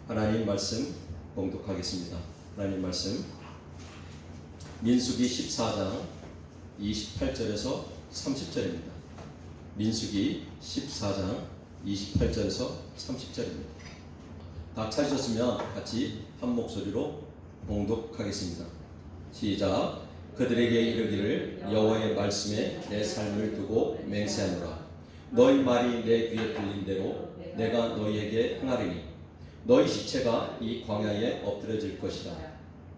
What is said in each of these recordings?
하나님 말씀 봉독하겠습니다. 하나님 말씀 민수기 14장 28절에서 30절입니다. 민수기 14장 28절에서 30절입니다. 다 찾으셨으면 같이 한 목소리로 봉독하겠습니다. 시작. 그들에게 이르기를 여호와의 말씀에 내 삶을 두고 맹세하노라. 너희 말이 내 귀에 들린 대로 내가 너희에게 행하리니 너희 시체가 이 광야에 엎드려질 것이다.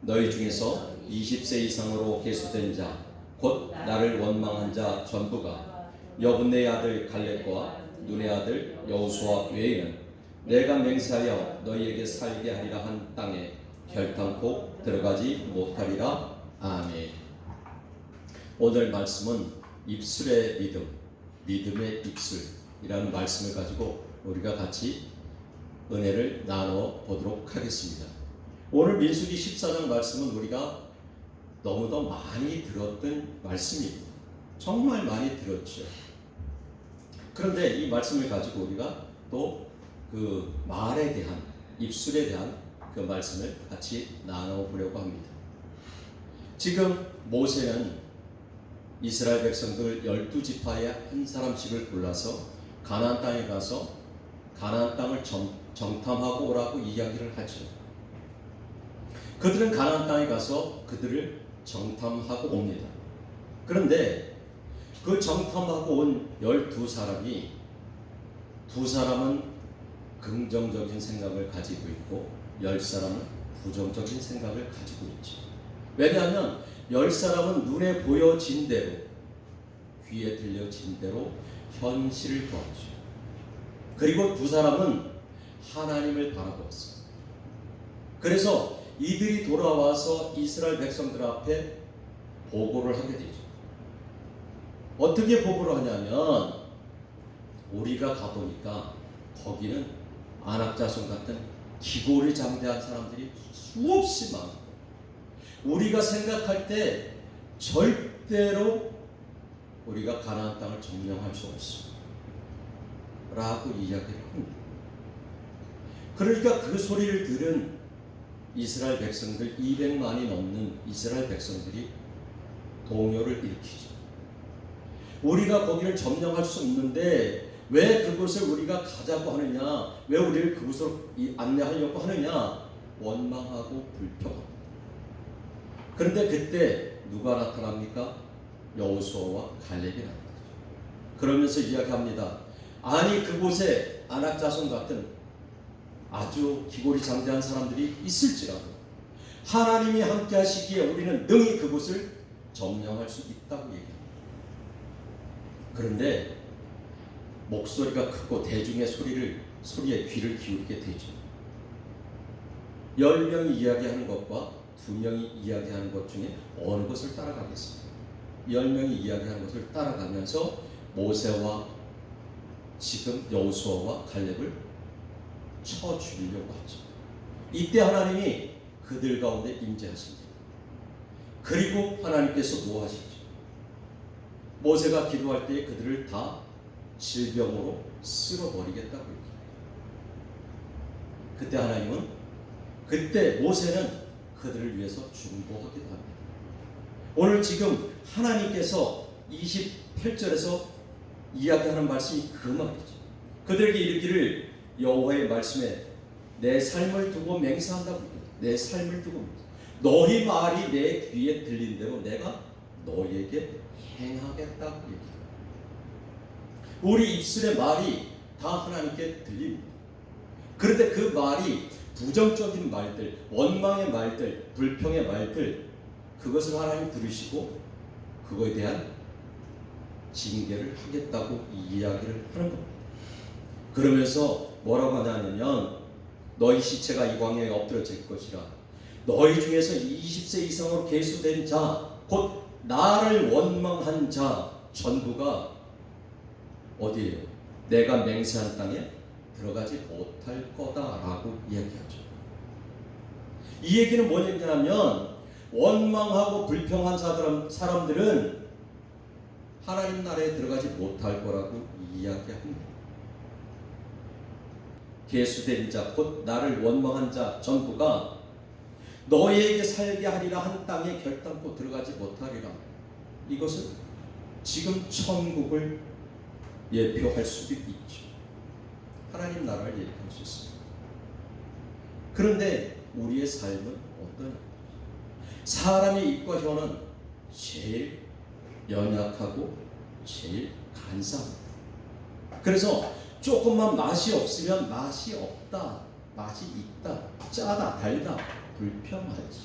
너희 중에서 20세 이상으로 계수된 자 곧 나를 원망한 자 전부가 여분네의 아들 갈렙과 눈의 아들 여호수아 외에는 내가 맹세하여 너희에게 살게 하리라 한 땅에 결탄코 들어가지 못하리라. 아멘. 오늘 말씀은 입술의 믿음, 믿음의 입술이라는 말씀을 가지고 우리가 같이 은혜를 나눠 보도록 하겠습니다. 오늘 민수기 14장 말씀은 우리가 너무도 많이 들었던 말씀입니다. 정말 많이 들었죠. 그런데 이 말씀을 가지고 우리가 또 그 말에 대한, 입술에 대한 그 말씀을 같이 나눠 보려고 합니다. 지금 모세는 이스라엘 백성들 12지파의 한 사람씩을 골라서 가나안 땅에 가서 가나안 땅을 정탐하고 오라고 이야기를 하죠. 그들은 가나안 땅에 가서 그들을 정탐하고 옵니다. 그런데 그 정탐하고 온 12사람이 두 사람은 긍정적인 생각을 가지고 있고 10사람은 부정적인 생각을 가지고 있죠. 왜냐하면 10사람은 눈에 보여진 대로, 귀에 들려진 대로 현실을 보았죠. 그리고 두 사람은 하나님을 바라보았어요. 그래서 이들이 돌아와서 이스라엘 백성들 앞에 보고를 하게 되죠. 어떻게 보고를 하냐면 우리가 가보니까 거기는 안악자손 같은 기골이 장대한 사람들이 수없이 많고 우리가 생각할 때 절대로 우리가 가나안 땅을 점령할 수 없어 라고 이야기를 합니다. 그러니까 그 소리를 들은 이스라엘 백성들 200만이 넘는 이스라엘 백성들이 동요를 일으키죠. 우리가 거기를 점령할 수 없는데 왜 그곳을 우리가 가자고 하느냐, 왜 우리를 그곳으로 안내하려고 하느냐, 원망하고 불평합니다. 그런데 그때 누가 나타납니까? 여호수아와 갈렙이 나타나죠. 그러면서 이야기합니다. 아니 그곳에 안악자손 같은 아주 기골이 장대한 사람들이 있을지라도 하나님이 함께 하시기에 우리는 능히 그곳을 점령할 수 있다고 얘기합니다. 그런데 목소리가 크고 대중의 소리에 귀를 기울이게 되죠. 10명이 이야기하는 것과 2명이 이야기하는 것 중에 어느 것을 따라가겠습니까? 10명이 이야기하는 것을 따라가면서 모세와 지금 여호수아와 갈렙을 쳐 죽이려고 하죠. 이때 하나님이 그들 가운데 임재하십니다. 그리고 하나님께서 노하시죠. 모세가 기도할 때 그들을 다 질병으로 쓸어버리겠다고 얘기합니다. 그때 하나님은, 그때 모세는 그들을 위해서 중보하기도 합니다. 오늘 지금 하나님께서 28절에서 이야기하는 말씀이 그 말이죠. 그들에게 이르기를 여호와의 말씀에 내 삶을 두고 맹세한다고 합니다. 내 삶을 두고 너희 말이 내 귀에 들린 대로 내가 너희에게 행하겠다고 얘기합니다. 우리 입술의 말이 다 하나님께 들립니다. 그런데 그 말이 부정적인 말들, 원망의 말들, 불평의 말들, 그것을 하나님 들으시고 그거에 대한 징계를 하겠다고 이야기를 하는 겁니다. 그러면서 뭐라고 하냐면 너희 시체가 이 광야에 엎드려질 것이라. 너희 중에서 20세 이상으로 계수된 자, 곧 나를 원망한 자 전부가 어디에요? 내가 맹세한 땅에 들어가지 못할 거다라고 이야기하죠. 이 얘기는 뭐냐면 원망하고 불평한 사람들은 하나님 나라에 들어가지 못할 거라고 이야기합니다. 계수된 자 곧 나를 원망한 자 전부가 너희에게 살게 하리라 한 땅에 결단코 들어가지 못하리라. 이것은 지금 천국을 예표할 수도 있죠. 하나님 나라를 예표할 수 있습니다. 그런데 우리의 삶은 어떠냐? 사람의 입과 혀는 제일 연약하고 제일 간사합니다. 그래서 조금만 맛이 없으면 맛이 없다, 맛이 있다, 짜다, 달다, 불평하지.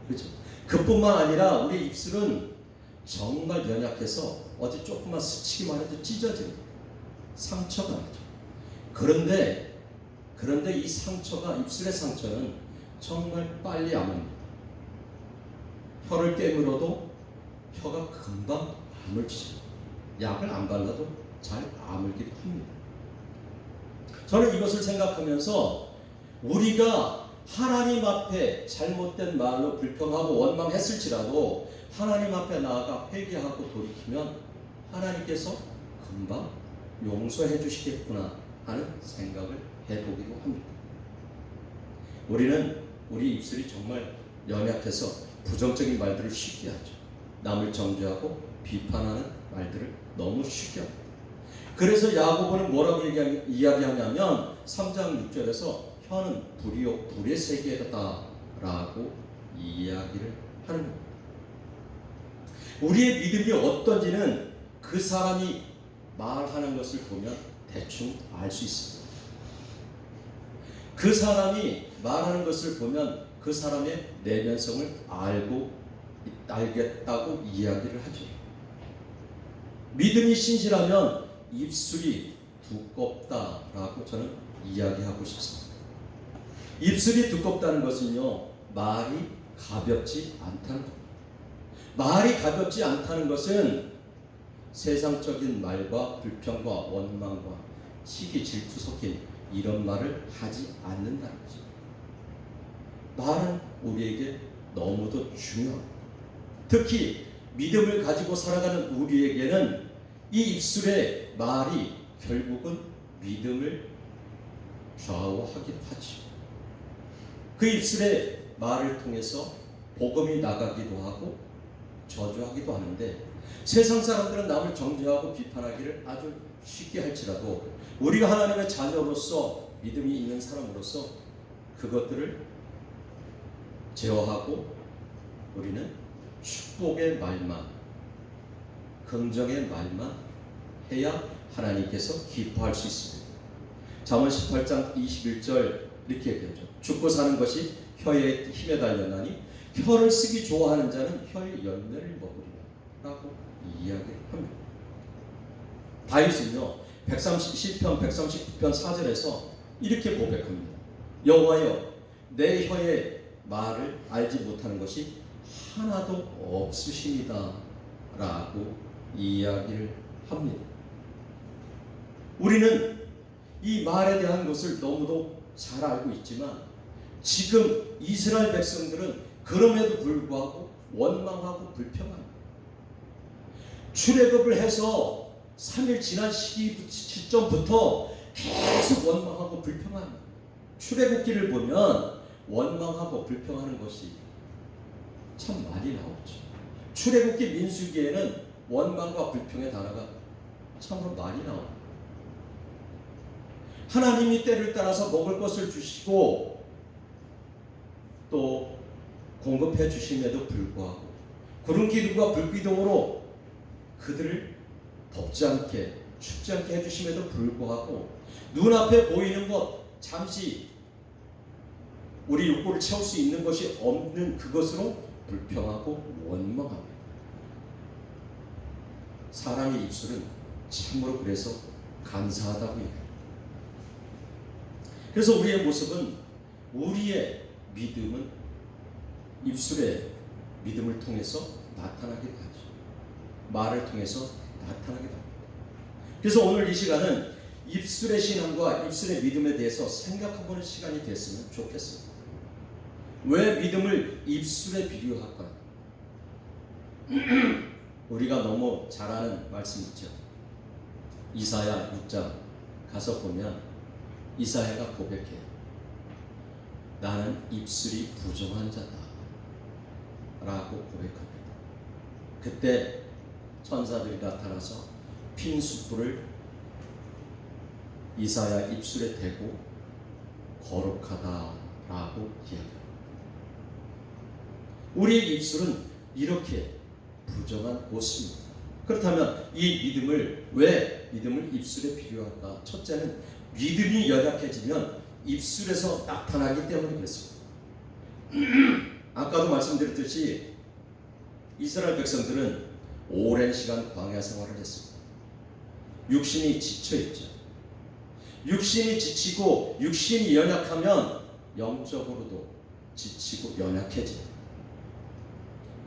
그렇죠? 그뿐만 아니라 우리 입술은 정말 연약해서 어디 조금만 스치기만 해도 찢어집니다. 상처가 나죠. 그런데 이 상처가, 입술의 상처는 정말 빨리 아뭅니다. 혀를 깨물어도 혀가 금방 아물지죠. 약을 안 발라도 잘 아물기도 합니다. 저는 이것을 생각하면서 우리가 하나님 앞에 잘못된 말로 불평하고 원망했을지라도 하나님 앞에 나아가 회개하고 돌이키면 하나님께서 금방 용서해 주시겠구나 하는 생각을 해보기도 합니다. 우리 입술이 정말 연약해서 부정적인 말들을 쉽게 하죠. 남을 정죄하고 비판하는 말들을 너무 쉽게 합니다. 그래서 야고보는 뭐라고 이야기하냐면 3장 6절에서 혀는 불이요 불의 세계다 라고 이야기를 하는 겁니다. 우리의 믿음이 어떤지는 그 사람이 말하는 것을 보면 대충 알 수 있습니다. 그 사람이 말하는 것을 보면 그 사람의 내면성을 알겠다고 이야기를 하죠. 믿음이 신실하면 입술이 두껍다라고 저는 이야기하고 싶습니다. 입술이 두껍다는 것은요, 말이 가볍지 않다는 겁니다. 말이 가볍지 않다는 것은 세상적인 말과 불평과 원망과 시기 질투 섞인 이런 말을 하지 않는다는 거죠. 말은 우리에게 너무도 중요합니다. 특히 믿음을 가지고 살아가는 우리에게는 이 입술의 말이 결국은 믿음을 좌우하기도 하죠. 그 입술의 말을 통해서 복음이 나가기도 하고 저주하기도 하는데 세상 사람들은 남을 정죄하고 비판하기를 아주 쉽게 할지라도 우리가 하나님의 자녀로서 믿음이 있는 사람으로서 그것들을 제어하고 우리는 축복의 말만, 긍정의 말만 해야 하나님께서 기뻐할 수 있습니다. 잠언 18장 21절 이렇게 얘기하죠. 죽고 사는 것이 혀의 힘에 달렸나니 혀를 쓰기 좋아하는 자는 혀의 열매를 먹으리라 라고 이야기를 합니다. 다윗은요, 시편 139편 4절에서 이렇게 고백합니다. 여호와여, 내 혀의 말을 알지 못하는 것이 하나도 없으십니다 라고 이야기를 합니다. 우리는 이 말에 대한 것을 너무도 잘 알고 있지만 지금 이스라엘 백성들은 그럼에도 불구하고 원망하고 불평합니다. 출애굽을 해서 3일 지난 시점부터 계속 원망하고 불평합니다. 출애굽기를 보면 원망하고 불평하는 것이 참 많이 나오죠. 출애굽기 민수기에는 원망과 불평의 단어가 참으로 많이 나옵니다. 하나님이 때를 따라서 먹을 것을 주시고 또 공급해 주심에도 불구하고 구름 기둥과 불 기둥으로 그들을 덥지 않게 춥지 않게 해주심에도 불구하고 눈앞에 보이는 것 잠시 우리 욕구를 채울 수 있는 것이 없는 그것으로 불평하고 원망합니다. 사람의 입술은 참으로 그래서 간사하다고 해요. 그래서 우리의 모습은 우리의 믿음은 입술의 믿음을 통해서 나타나기도 하죠. 말을 통해서 나타나기도 합니다. 그래서 오늘 이 시간은 입술의 신앙과 입술의 믿음에 대해서 생각해보는 시간이 됐으면 좋겠습니다. 왜 믿음을 입술에 비유할까요? 우리가 너무 잘 아는 말씀 있죠. 이사야 6장 가서 보면 이사야가 고백해요. 나는 입술이 부정한 자다 라고 고백합니다. 그때 천사들이 나타나서 핀 숯불을 이사야 입술에 대고 거룩하다 라고 이야기합니다. 우리의 입술은 이렇게 부정한 옷입니다. 그렇다면 이 믿음을 왜 믿음을 입술에 필요할까? 첫째는 믿음이 연약해지면 입술에서 나타나기 때문에 그렇습니다. 아까도 말씀드렸듯이 이스라엘 백성들은 오랜 시간 광야 생활을 했습니다. 육신이 지쳐있죠. 육신이 지치고 육신이 연약하면 영적으로도 지치고 연약해집니다.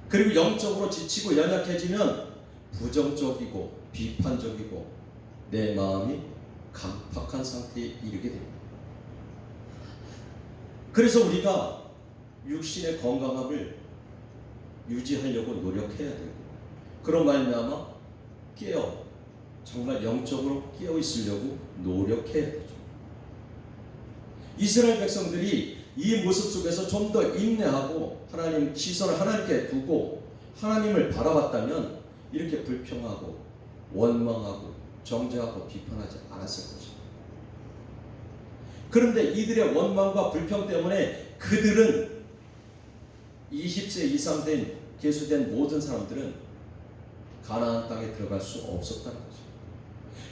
그리고 영적으로 지치고 연약해지면 부정적이고 비판적이고 내 마음이 강팍한 상태에 이르게 됩니다. 그래서 우리가 육신의 건강함을 유지하려고 노력해야 되고, 그런 말미암아 정말 영적으로 깨어 있으려고 노력해야 되죠. 이스라엘 백성들이 이 모습 속에서 좀 더 인내하고 하나님 시선을 하나님께 두고 하나님을 바라봤다면 이렇게 불평하고 원망하고 정죄하고 비판하지 않았을 것입니다. 그런데 이들의 원망과 불평 때문에 그들은 20세 이상 된 계수된 모든 사람들은 가나안 땅에 들어갈 수 없었다는 거죠.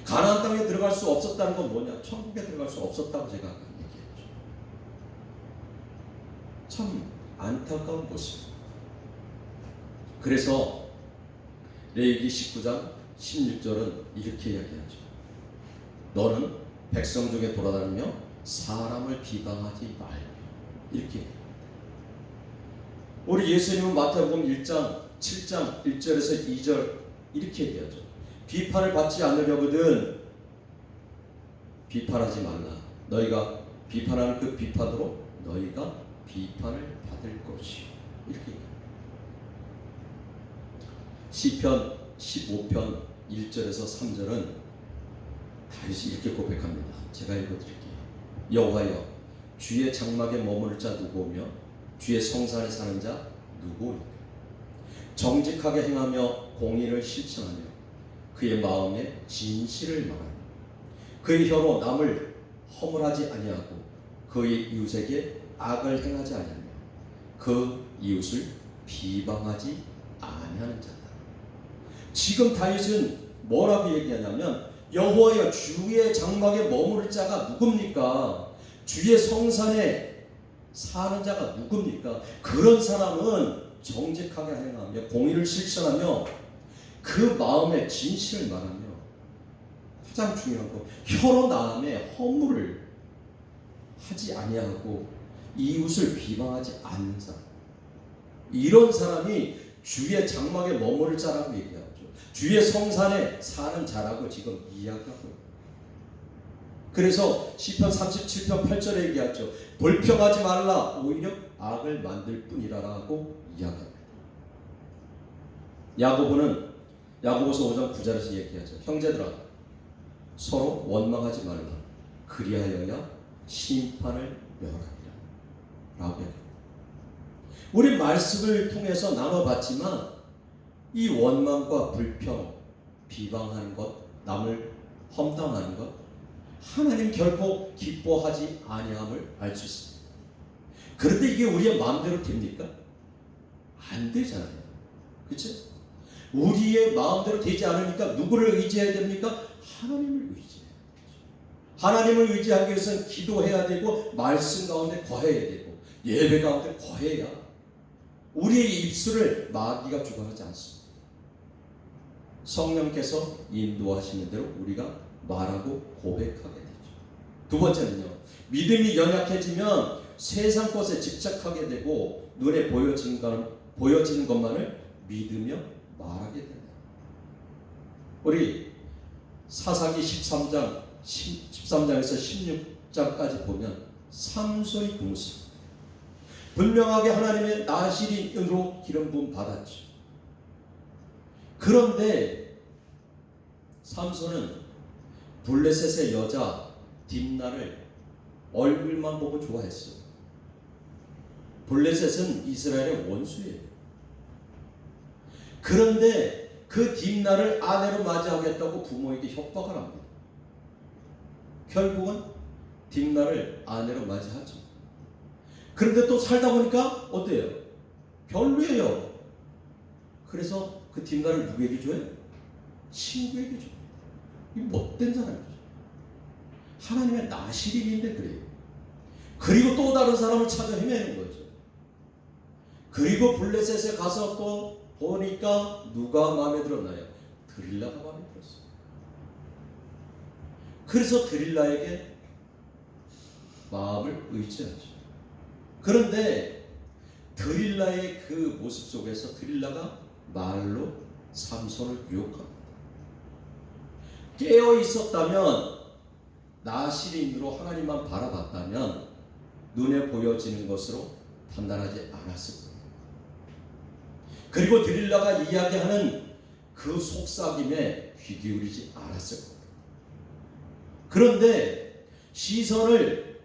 가나안 땅에 들어갈 수 없었다는 건 뭐냐? 천국에 들어갈 수 없었다고 제가 아까 얘기했죠. 참 안타까운 모습입니다. 그래서 레위기 19장 16절은 이렇게 이야기하죠. 너는 백성 중에 돌아다니며 사람을 비방하지 말며, 이렇게 얘기합니다. 우리 예수님은 마태복음 1장 7장 1절에서 2절 이렇게 얘기하죠. 비판을 받지 않으려거든 비판하지 말라. 너희가 비판하는 그 비판으로 너희가 비판을 받을 것이요. 이렇게 얘기합니다. 시편 15편 1절에서 3절은 다윗이 이렇게 고백합니다. 제가 읽어드릴게요. 여호와여, 주의 장막에 머무를 자 누구오며 주의 성산에 사는 자 누구오니까? 정직하게 행하며 공의를 실천하며 그의 마음에 진실을 말하며 그의 혀로 남을 허물하지 아니하고 그의 이웃에게 악을 행하지 아니하며 그 이웃을 비방하지 아니하는 자다. 지금 다윗은 뭐라고 얘기하냐면 여호와여, 주의 장막에 머무를 자가 누굽니까? 주의 성산에 사는 자가 누굽니까? 그런 사람은 정직하게 행하며 공의를 실천하며 그 마음에 진실을 말하며, 가장 중요한 거, 혀로 남의 허물을 하지 아니하고 이웃을 비방하지 않는 사람, 이런 사람이 주의 장막에 머무를 자라고 얘기하죠. 주의 성산에 사는 자라고 지금 이야기하고 있습니다. 그래서 시편 37편 8절에 얘기하죠. 불평하지 말라, 오히려 악을 만들 뿐이라라고 이야기합니다. 야고보서 5장 9절에서 얘기하죠. 형제들아, 서로 원망하지 말라. 그리하여야 심판을 면하리라 라고 해요. 우리 말씀을 통해서 나눠봤지만 이 원망과 불평, 비방하는 것, 남을 험담하는 것, 하나님 결코 기뻐하지 아니함을 알 수 있습니다. 그런데 이게 우리의 마음대로 됩니까? 안 되잖아요. 그렇죠? 우리의 마음대로 되지 않으니까 누구를 의지해야 됩니까? 하나님을 의지해야 되죠. 하나님을 의지하기 위해서는 기도해야 되고 말씀 가운데 거해야 되고 예배 가운데 거해야 우리의 입술을 마귀가 주관하지 않습니다. 성령께서 인도하시는 대로 우리가 말하고 고백하게 되죠. 두 번째는요, 믿음이 연약해지면 세상 것에 집착하게 되고 눈에 보여지는 것만을 믿으며 말하게 됩니다. 우리 사사기 13장에서 16장까지 보면 삼손이 그 모습, 분명하게 하나님의 나실인으로 기름 부음 받았죠. 그런데 삼손은 블레셋의 여자 딥나를 얼굴만 보고 좋아했어요. 블레셋은 이스라엘의 원수예요. 그런데 그 딥나를 아내로 맞이하겠다고 부모에게 협박을 합니다. 결국은 딥나를 아내로 맞이하죠. 그런데 또 살다 보니까 어때요? 별로예요. 그래서 그 딥나를 누구에게 줘요? 친구에게 줘요. 이 못된 사람이죠. 하나님의 나시린인데 그래요. 그리고 또 다른 사람을 찾아 헤매는 거죠. 그리고 블레셋에 가서 또 보니까 누가 마음에 들었나요? 드릴라가 마음에 들었어요. 그래서 드릴라에게 마음을 의지하죠. 그런데 드릴라의 그 모습 속에서 드릴라가 말로 삼손을 유혹합니다. 깨어 있었다면, 나시린으로 하나님만 바라봤다면 눈에 보여지는 것으로 판단하지 않았을 겁니다. 그리고 드릴라가 이야기하는 그 속삭임에 귀 기울이지 않았을 겁니다. 그런데 시선을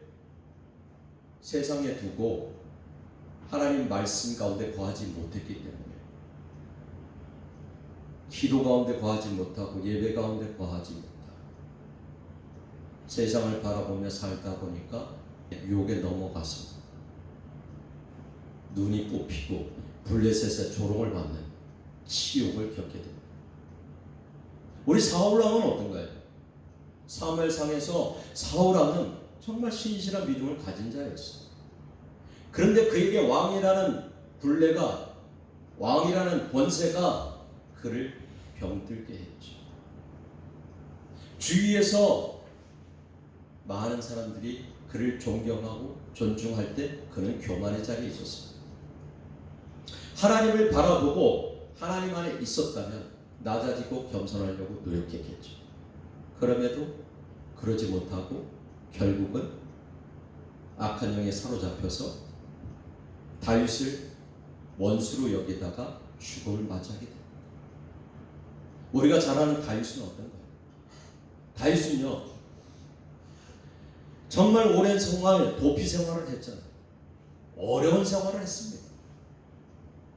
세상에 두고 하나님 말씀 가운데 거하지 못했기 때문에, 기도 가운데 거하지 못하고 예배 가운데 거하지 못하고 세상을 바라보며 살다 보니까 유혹에 넘어가서 눈이 뽑히고 블레셋의 조롱을 받는 치욕을 겪게 됩니다. 우리 사울왕은 어떤가요? 사무엘상에서 사울왕은 정말 신실한 믿음을 가진 자였어요. 그런데 그에게 왕이라는 굴레가, 왕이라는 권세가 그를 병들게 했죠. 주위에서 많은 사람들이 그를 존경하고 존중할 때 그는 교만의 자리에 있었습니다. 하나님을 바라보고 하나님 안에 있었다면 낮아지고 겸손하려고 노력했겠죠. 그럼에도 그러지 못하고 결국은 악한 영에 사로잡혀서 다윗을 원수로 여기다가 죽음을 맞이하게 됩니다. 우리가 잘 아는 다윗은 어떤가요? 다윗은요, 정말 오랜 생활, 도피 생활을 했잖아요. 어려운 생활을 했습니다.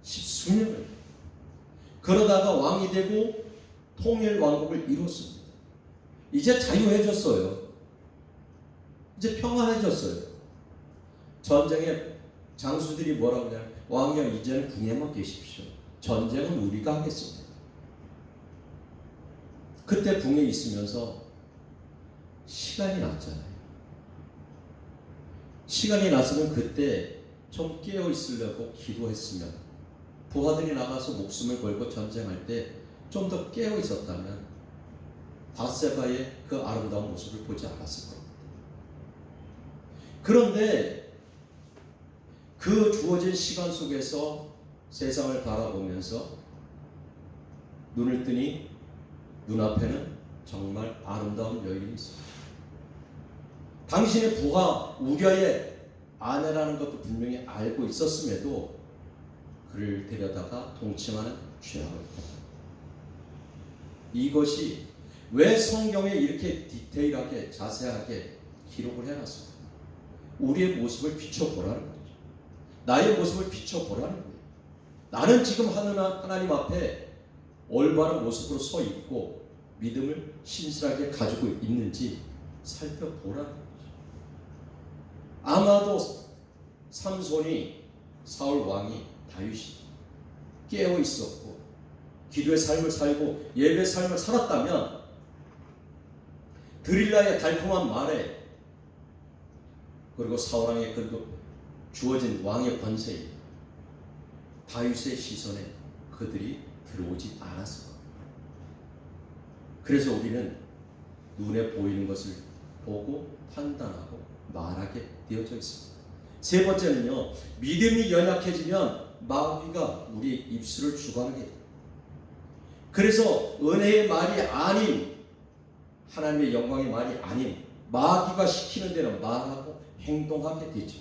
십수년을. 그러다가 왕이 되고 통일 왕국을 이뤘습니다. 이제 자유해졌어요. 이제 평안해졌어요. 전쟁의 장수들이 뭐라고 하냐면, 왕이여 이제는 궁에만 계십시오. 전쟁은 우리가 하겠습니다. 그때 궁에 있으면서 시간이 났잖아요. 시간이 났으면 그때 좀 깨어 있으려고 기도했으면, 부하들이 나가서 목숨을 걸고 전쟁할 때 좀 더 깨어 있었다면 바세바의 그 아름다운 모습을 보지 않았을 겁니다. 그런데 그 주어진 시간 속에서 세상을 바라보면서 눈을 뜨니 눈앞에는 정말 아름다운 여인이 있습니다. 당신의 부하 우리아의 아내라는 것도 분명히 알고 있었음에도 그를 데려다가 동침하는 죄악을 했다. 이것이 왜 성경에 이렇게 디테일하게 자세하게 기록을 해놨습니까? 우리의 모습을 비춰보라는 거죠. 나의 모습을 비춰보라는 거예요. 나는 지금 하나님 앞에 올바른 모습으로 서 있고 믿음을 신실하게 가지고 있는지 살펴보라는 거죠. 아마도 삼손이, 사울 왕이, 다윗이 깨어 있었고 기도의 삶을 살고 예배의 삶을 살았다면 드릴라의 달콤한 말에, 그리고 사울왕의 그리고 주어진 왕의 권세에, 다윗의 시선에 그들이 들어오지 않았을 겁니다. 그래서 우리는 눈에 보이는 것을 보고 판단하고 말하게 되어져 있습니다. 세 번째는요, 믿음이 연약해지면 마귀가 우리 입술을 주관하게 됩니다. 그래서 은혜의 말이 아닌, 하나님의 영광의 말이 아닌 마귀가 시키는 대로 말하고 행동하게 되죠.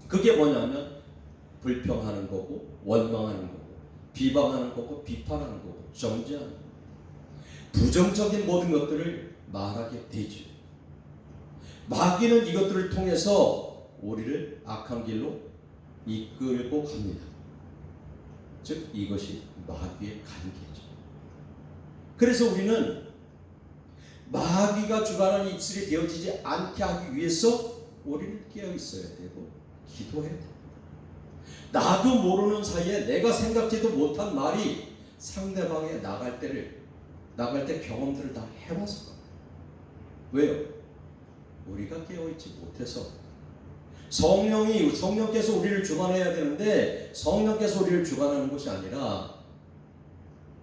그게 뭐냐면 불평하는 거고, 원망하는 거고, 비방하는 거고, 비판하는 거고, 정죄하는 거고, 부정적인 모든 것들을 말하게 되죠. 마귀는 이것들을 통해서 우리를 악한 길로 이끌고 갑니다. 즉 이것이 마귀의 관계죠. 그래서 우리는 마귀가 주관하는 입술이 되어지지 않게 하기 위해서 우리는 깨어 있어야 되고 기도해야 됩니다. 나도 모르는 사이에 내가 생각지도 못한 말이 상대방에 나갈 때 경험들을 다 해봤을 거예요. 왜요? 우리가 깨어있지 못해서. 성령께서 우리를 주관해야 되는데 성령께서 우리를 주관하는 것이 아니라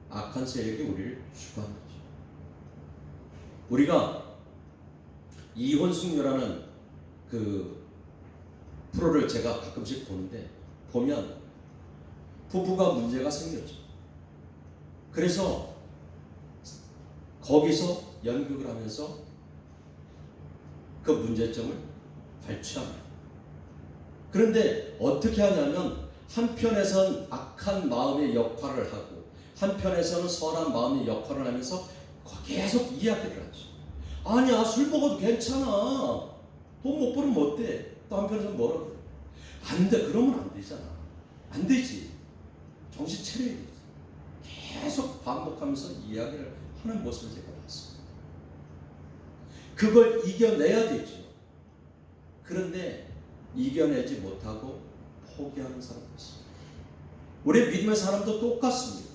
악한 세력이 우리를 주관하죠. 우리가 이혼숙녀라는 그 프로를 제가 가끔씩 보는데 보면 부부가 문제가 생겼죠. 그래서 거기서 연극을 하면서 그 문제점을 발췌합니다. 그런데 어떻게 하냐면 한편에선 악한 마음의 역할을 하고 한편에서는 선한 마음의 역할을 하면서 계속 이야기를 하죠. 아니야, 술 먹어도 괜찮아. 돈 못 벌으면 어때? 또 한편에서는 뭐라고 그래? 안 돼. 그러면 안 되잖아. 안 되지. 정신 차려야 되지. 계속 반복하면서 이야기를 하는 모습을 제가 봤습니다. 그걸 이겨내야 되죠. 그런데 이겨내지 못하고 포기하는 사람도 있습니다. 우리 믿음의 사람도 똑같습니다.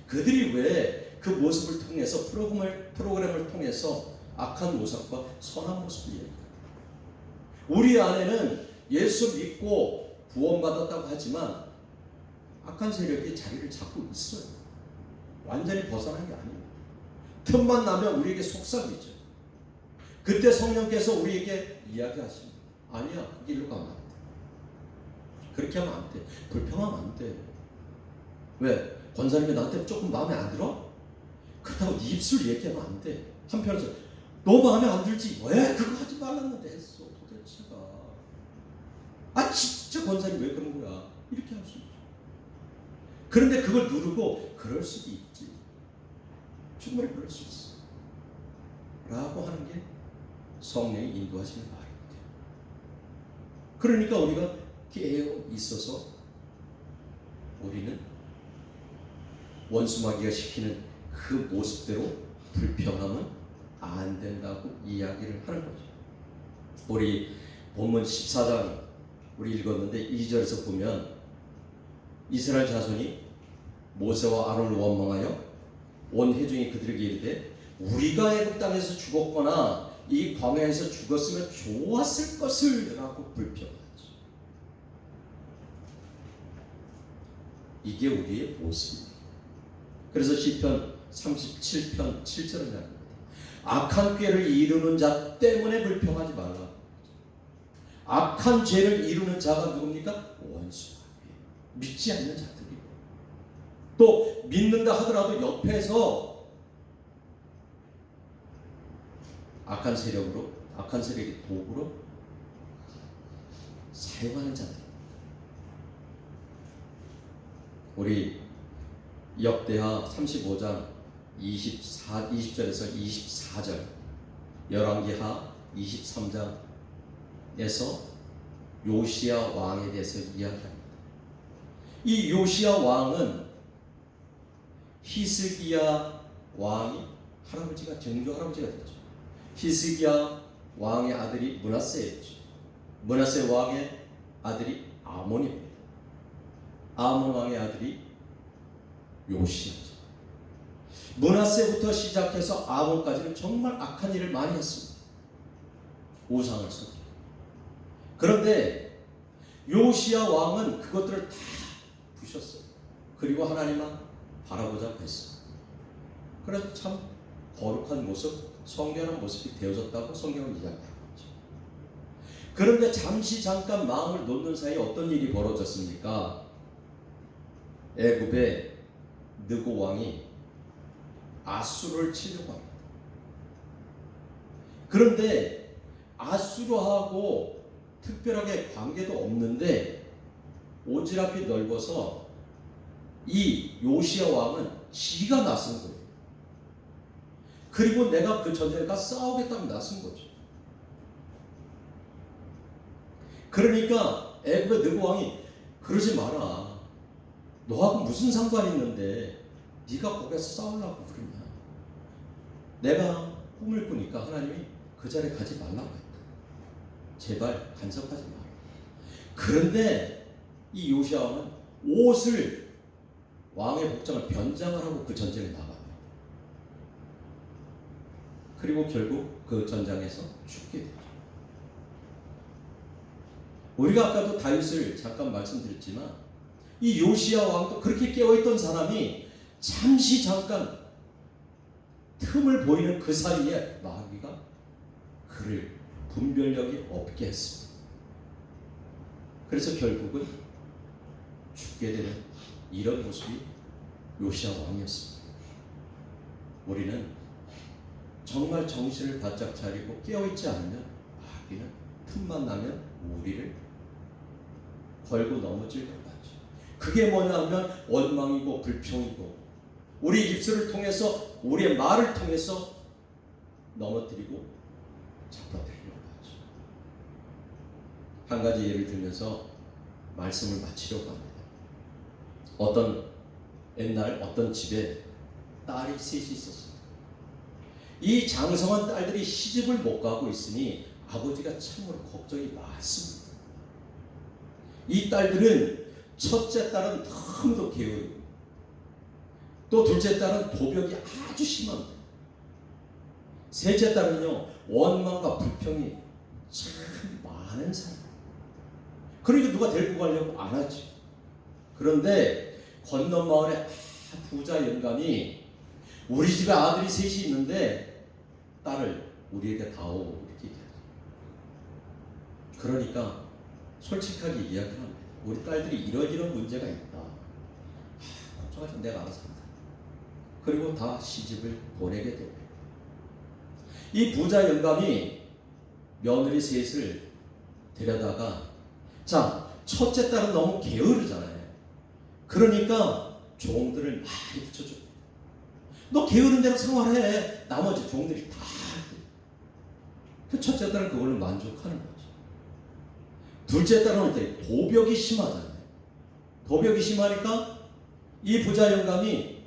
그들이 왜 그 모습을 통해서 프로그램을 통해서 악한 모습과 선한 모습을 얘기합니다. 우리 안에는 예수 믿고 구원받았다고 하지만 악한 세력이 자리를 잡고 있어요. 완전히 벗어난 게 아닙니다. 틈만 나면 우리에게 속삭이죠. 그때 성령께서 우리에게 이야기하십니다. 아니야, 그 길로 가면 안 돼. 그렇게 하면 안 돼. 불평하면 안 돼. 왜? 권사님이 나한테 조금 마음에 안 들어? 그렇다고 네 입술 얘기하면 안 돼. 한편에서 너 마음에 안 들지? 왜 그거 하지 말랐는데 했어 도대체가. 아 진짜 권사님 왜 그런 거야? 이렇게 할 수 있죠. 그런데 그걸 누르고 그럴 수도 있지. 충분히 그럴 수 있어. 라고 하는 게 성령이 인도하시는 말입니다. 그러니까 우리가 깨어 있어서 우리는 원수 마귀가 시키는 그 모습대로 불평하면 안 된다고 이야기를 하는 거죠. 우리 본문 14장 우리 읽었는데 2절에서 보면 이스라엘 자손이 모세와 아론을 원망하여 온 회중이 그들에게 이르되 우리가 애굽 땅에서 죽었거나 이 광야에서 죽었으면 좋았을 것을 라고 불평하죠. 이게 우리의 모습입니다. 그래서 시편 37편 7절을 이야기합니다. 악한 꾀를 이루는 자 때문에 불평하지 말라. 악한 죄를 이루는 자가 누굽니까? 원수가 믿지 않는 자들이고 또 믿는다 하더라도 옆에서 악한 세력의 도구로 사용하는 자들. 우리 역대하 35장 20절에서 24절, 열왕기하 23장에서 요시야 왕에 대해서 이야기합니다. 이 요시야 왕은 히스기야 왕이 정조 할아버지가 됐죠. 히스기야 왕의 아들이 므낫세였죠. 므낫세 왕의 아들이 아몬입니다. 아몬 왕의 아들이 요시야죠. 므낫세부터 시작해서 아몬까지는 정말 악한 일을 많이 했습니다. 우상을 섬기고. 그런데 요시야 왕은 그것들을 다 부셨어요. 그리고 하나님만 바라보자고 했어요. 그래서 참 거룩한 모습, 성결한 모습이 되어졌다고 성경은 이야기하고 있죠. 그런데 잠깐 마음을 놓는 사이에 어떤 일이 벌어졌습니까? 애굽의 느고 왕이 아수르를 치려고 합니다. 그런데 아수르하고 특별하게 관계도 없는데 오지랖이 넓어서 이 요시야 왕은 지가 나선 거예요. 그리고 내가 그 전쟁과 싸우겠다고 나선 거죠. 그러니까 애굽의 느고왕이 그러지 마라. 너하고 무슨 상관이 있는데 네가 거기서 싸우려고 그러냐. 내가 꿈을 꾸니까 하나님이 그 자리에 가지 말라고 했다. 제발 간섭하지 마라. 그런데 이 요시아는 옷을 왕의 복장을 변장을 하고 그 전쟁에 나갑니다. 그리고 결국 그 전장에서 죽게 되죠. 우리가 아까도 다윗을 잠깐 말씀드렸지만 이 요시야 왕도 그렇게 깨어있던 사람이 잠시 잠깐 틈을 보이는 그 사이에 마귀가 그를 분별력이 없게 했습니다. 그래서 결국은 죽게 되는 이런 모습이 요시야 왕이었습니다. 우리는 정말 정신을 바짝 차리고 깨어있지 않으면 마귀는 틈만 나면 우리를 걸고 넘어질 것 같죠. 그게 뭐냐면 원망이고 불평이고 우리 입술을 통해서 우리의 말을 통해서 넘어뜨리고 잡아뜨리려고 하죠. 한 가지 예를 들면서 말씀을 마치려고 합니다. 옛날 어떤 집에 딸이 셋이 있었습니다. 이 장성한 딸들이 시집을 못 가고 있으니 아버지가 참으로 걱정이 많습니다. 이 딸들은 첫째 딸은 너무도 게으르고 또 둘째 딸은 도벽이 아주 심합니다. 셋째 딸은요 원망과 불평이 참 많은 사람. 그러니까 누가 데리고 가려고 안 하지. 그런데 건너 마을에 부자 영감이 우리 집에 아들이 셋이 있는데 딸을 우리에게 다오 이렇게 얘기하죠. 그러니까 솔직하게 이야기를 합니다. 우리 딸들이 이런 문제가 있다. 걱정하지 마. 내가 알아서 한다. 그리고 다 시집을 보내게 됩니다. 이 부자 영감이 며느리 셋을 데려다가 자, 첫째 딸은 너무 게으르잖아요. 그러니까 종들을 많이 붙여줘. 너 게으른 대로 생활해. 나머지 종들이 다 그 첫째 딸은 그걸로 만족하는 거죠. 둘째 딸은 어때? 도벽이 심하잖아요. 도벽이 심하니까 이 부자 영감이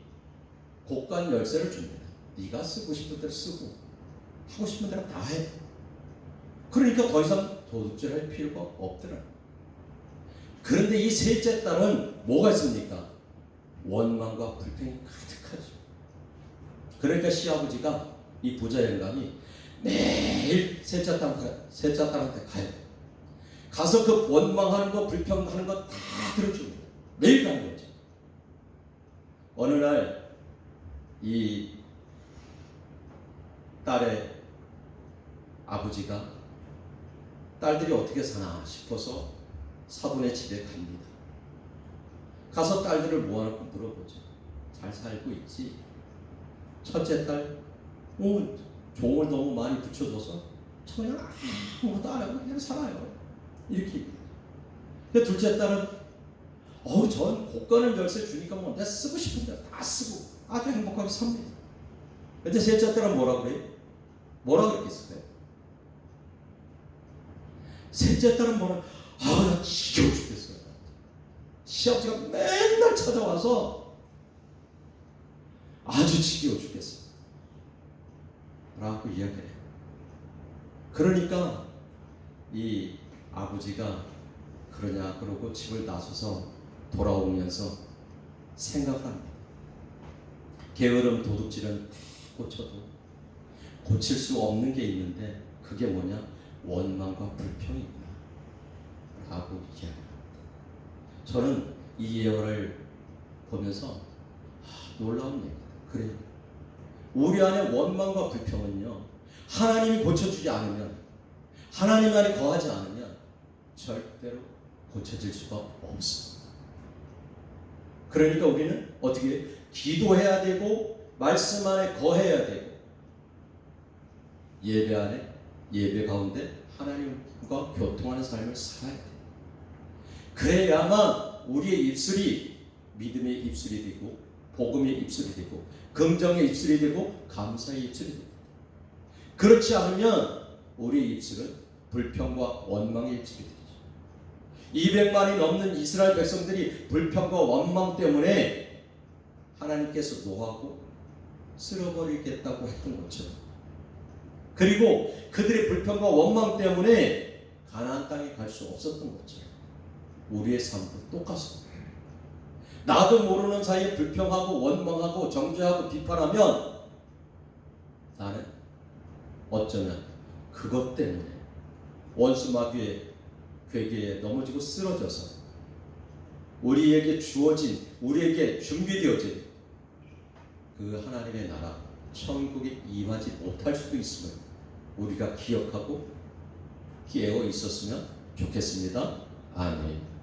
곡간 열쇠를 줍니다. 네가 쓰고 싶은 대로 쓰고 하고 싶은 대로 다 해. 그러니까 더 이상 도둑질할 필요가 없더라. 그런데 이 셋째 딸은 뭐가 있습니까? 원망과 불평이 가득하죠. 그러니까 시아버지가 이 부자 영감이 매일 셋째 딸한테 가요. 가서 그 원망하는 거 불평하는 거 다 들어줍니다. 매일 가는 거죠. 어느 날 이 딸의 아버지가 딸들이 어떻게 사나 싶어서 사돈의 집에 갑니다. 가서 딸들을 모아놓고 물어보죠. 잘 살고 있지? 첫째 딸, 종을 너무 많이 붙여줘서 그냥 아무것도 안 하고 그냥 살아요. 이렇게. 근데 둘째 딸은 전 곡간을 열쇠 주니까 뭐 내가 쓰고 싶은데 다 쓰고 아주 행복하게 삽니다. 근데 셋째 딸은 뭐라 그래요? 뭐라 그랬겠어요? 셋째 딸은 뭐라? 나 지겨워 죽겠어요. 시아버지가 맨날 찾아와서 아주 지겨워 죽겠어요. 라고 이야기해요. 그러니까 이 아버지가 그러냐 그러고 집을 나서서 돌아오면서 생각합니다. 게으름 도둑질은 다 고쳐도 고칠 수 없는 게 있는데 그게 뭐냐? 원망과 불평이구나 라고 이야기합니다. 저는 이 예언을 보면서 놀라운 얘기입니다. 그래요. 우리 안에 원망과 불평은요 하나님이 고쳐주지 않으면, 하나님 안에 거하지 않으면 절대로 고쳐질 수가 없습니다. 그러니까 우리는 어떻게 기도해야 되고 말씀 안에 거해야 되고 예배 안에, 예배 가운데 하나님과 교통하는 삶을 살아야 돼요. 그래야만 우리의 입술이 믿음의 입술이 되고 복음의 입술이 되고 긍정의 입술이 되고 감사의 입술이 됩니다. 그렇지 않으면 우리의 입술은 불평과 원망의 입술이 되죠. 200만이 넘는 이스라엘 백성들이 불평과 원망 때문에 하나님께서 노하고 쓸어버리겠다고 했던 것처럼, 그리고 그들의 불평과 원망 때문에 가나안 땅에 갈 수 없었던 것처럼 우리의 삶도 똑같습니다. 나도 모르는 사이에 불평하고 원망하고 정죄하고 비판하면 나는 어쩌면 그것 때문에 원수 마귀의 괴계에 넘어지고 쓰러져서 우리에게 주어진, 우리에게 준비되어진 그 하나님의 나라 천국에 임하지 못할 수도 있음을 우리가 기억하고 깨어 있었으면 좋겠습니다. 아멘.